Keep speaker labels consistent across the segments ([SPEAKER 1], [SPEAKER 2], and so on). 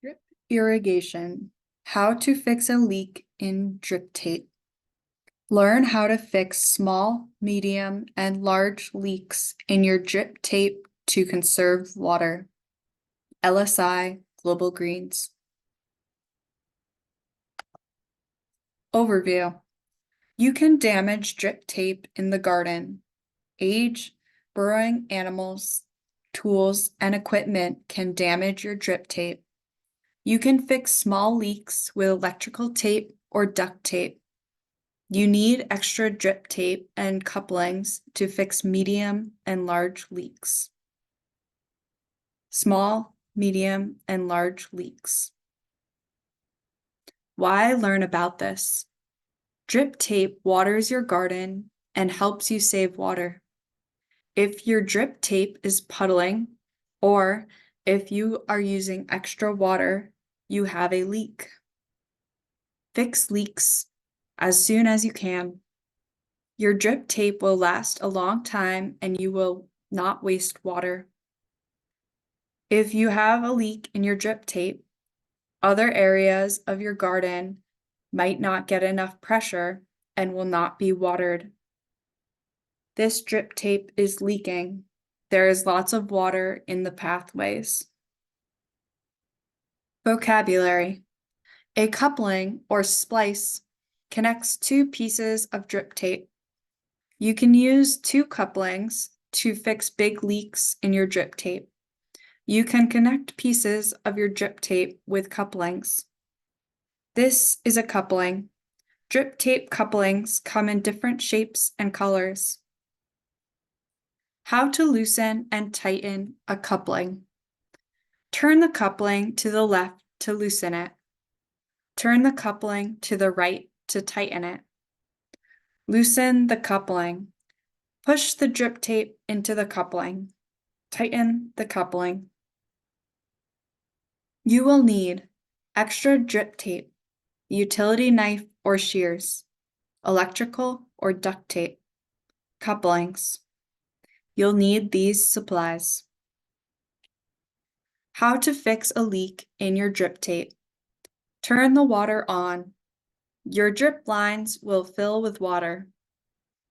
[SPEAKER 1] Drip irrigation. How to fix a leak in drip tape. Learn how to fix small, medium, and large leaks in your drip tape to conserve water. LSI Global Greens. Overview. You can damage drip tape in the garden. Age, burrowing animals, tools, and equipment can damage your drip tape. You can fix small leaks with electrical tape or duct tape. You need extra drip tape and couplings to fix medium and large leaks. Small, medium, and large leaks. Why learn about this? Drip tape waters your garden and helps you save water. If your drip tape is puddling, or if you are using extra water, you have a leak. Fix leaks as soon as you can. Your drip tape will last a long time and you will not waste water. If you have a leak in your drip tape, other areas of your garden might not get enough pressure and will not be watered. This drip tape is leaking. There is lots of water in the pathways. Vocabulary. A coupling or splice connects two pieces of drip tape. You can use two couplings to fix big leaks in your drip tape. You can connect pieces of your drip tape with couplings. This is a coupling. Drip tape couplings come in different shapes and colors. How to loosen and tighten a coupling. Turn the coupling to the left to loosen it. Turn the coupling to the right to tighten it. Loosen the coupling. Push the drip tape into the coupling. Tighten the coupling. You will need extra drip tape, utility knife or shears, electrical or duct tape, couplings. You'll need these supplies. How to fix a leak in your drip tape. Turn the water on. Your drip lines will fill with water.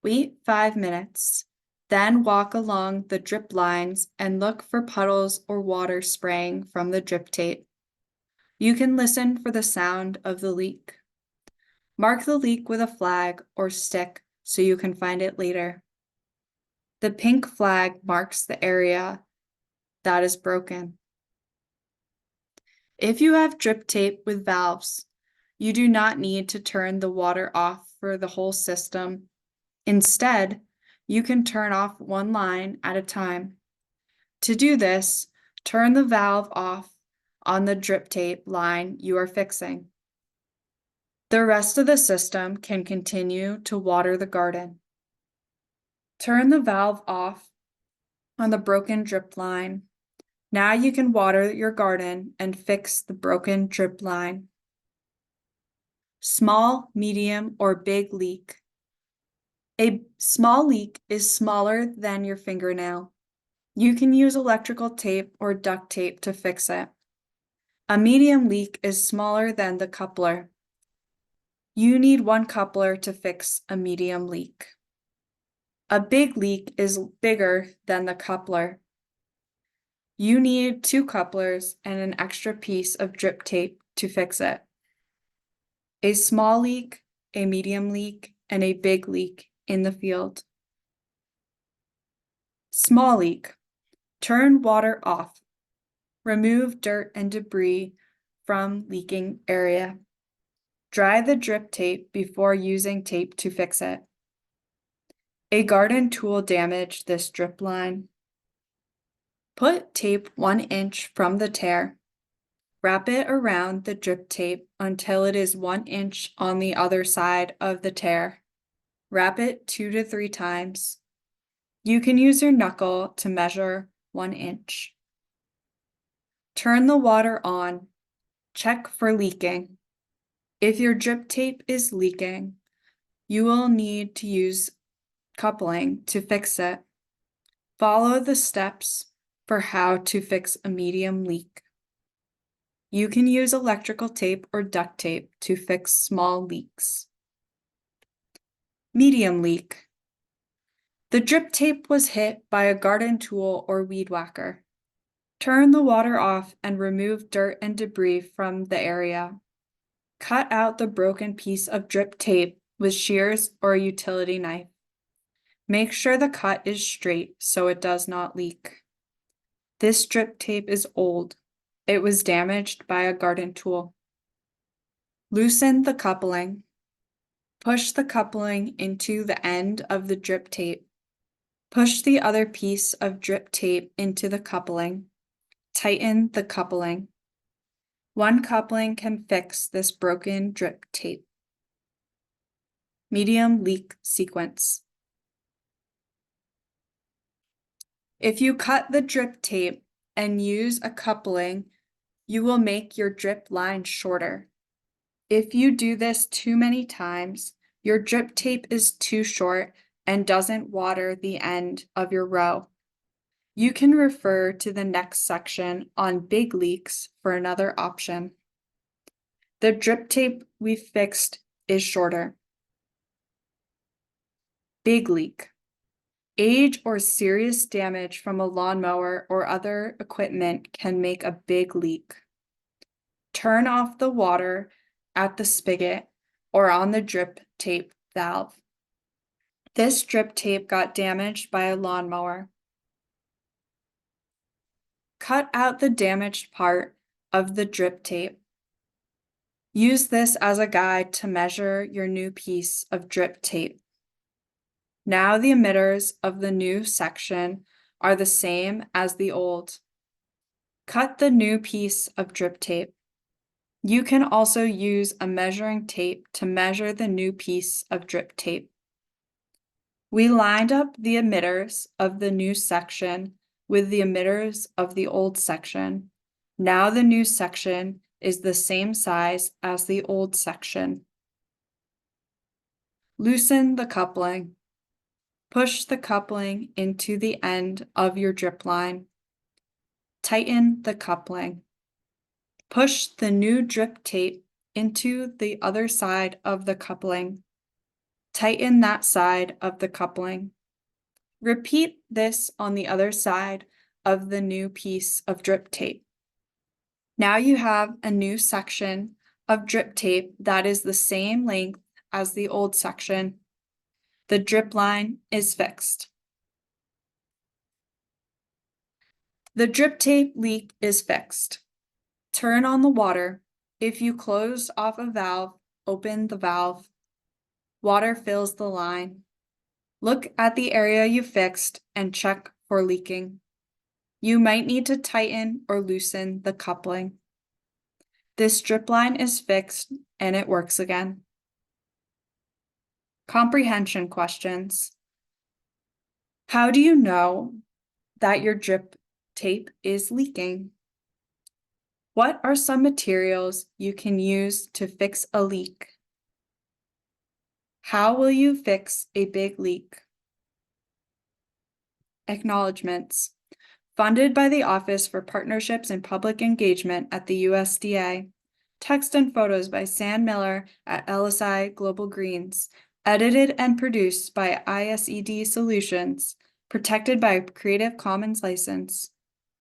[SPEAKER 1] Wait 5 minutes, then walk along the drip lines and look for puddles or water spraying from the drip tape. You can listen for the sound of the leak. Mark the leak with a flag or stick so you can find it later. The pink flag marks the area that is broken. If you have drip tape with valves, you do not need to turn the water off for the whole system. Instead, you can turn off one line at a time. To do this, turn the valve off on the drip tape line you are fixing. The rest of the system can continue to water the garden. Turn the valve off on the broken drip line. Now you can water your garden and fix the broken drip line. Small, medium, or big leak. A small leak is smaller than your fingernail. You can use electrical tape or duct tape to fix it. A medium leak is smaller than the coupler. You need one coupler to fix a medium leak. A big leak is bigger than the coupler. You need two couplers and an extra piece of drip tape to fix it. A small leak, a medium leak, and a big leak in the field. Small leak. Turn water off. Remove dirt and debris from leaking area. Dry the drip tape before using tape to fix it. A garden tool damaged this drip line. Put tape 1 inch from the tear. Wrap it around the drip tape until it is 1 inch on the other side of the tear. Wrap it 2 to 3 times. You can use your knuckle to measure 1 inch. Turn the water on. Check for leaking. If your drip tape is leaking, you will need to use coupling to fix it. Follow the steps for how to fix a medium leak. You can use electrical tape or duct tape to fix small leaks. Medium leak. The drip tape was hit by a garden tool or weed whacker. Turn the water off and remove dirt and debris from the area. Cut out the broken piece of drip tape with shears or a utility knife. Make sure the cut is straight so it does not leak. This drip tape is old. It was damaged by a garden tool. Loosen the coupling. Push the coupling into the end of the drip tape. Push the other piece of drip tape into the coupling. Tighten the coupling. One coupling can fix this broken drip tape. Medium leak sequence. If you cut the drip tape and use a coupling, you will make your drip line shorter. If you do this too many times, your drip tape is too short and doesn't water the end of your row. You can refer to the next section on big leaks for another option. The drip tape we fixed is shorter. Big leak. Age or serious damage from a lawnmower or other equipment can make a big leak. Turn off the water at the spigot or on the drip tape valve. This drip tape got damaged by a lawnmower. Cut out the damaged part of the drip tape. Use this as a guide to measure your new piece of drip tape. Now the emitters of the new section are the same as the old. Cut the new piece of drip tape. You can also use a measuring tape to measure the new piece of drip tape. We lined up the emitters of the new section with the emitters of the old section. Now the new section is the same size as the old section. Loosen the coupling. Push the coupling into the end of your drip line. Tighten the coupling. Push the new drip tape into the other side of the coupling. Tighten that side of the coupling. Repeat this on the other side of the new piece of drip tape. Now you have a new section of drip tape that is the same length as the old section. The drip line is fixed. The drip tape leak is fixed. Turn on the water. If you closed off a valve, open the valve. Water fills the line. Look at the area you fixed and check for leaking. You might need to tighten or loosen the coupling. This drip line is fixed and it works again. Comprehension questions. How do you know that your drip tape is leaking? What are some materials you can use to fix a leak? How will you fix a big leak? Acknowledgements. Funded by the Office for Partnerships and Public Engagement at the USDA. Text and photos by Sam Miller at LSI Global Greens. Edited and produced by ISED Solutions. Protected by Creative Commons license.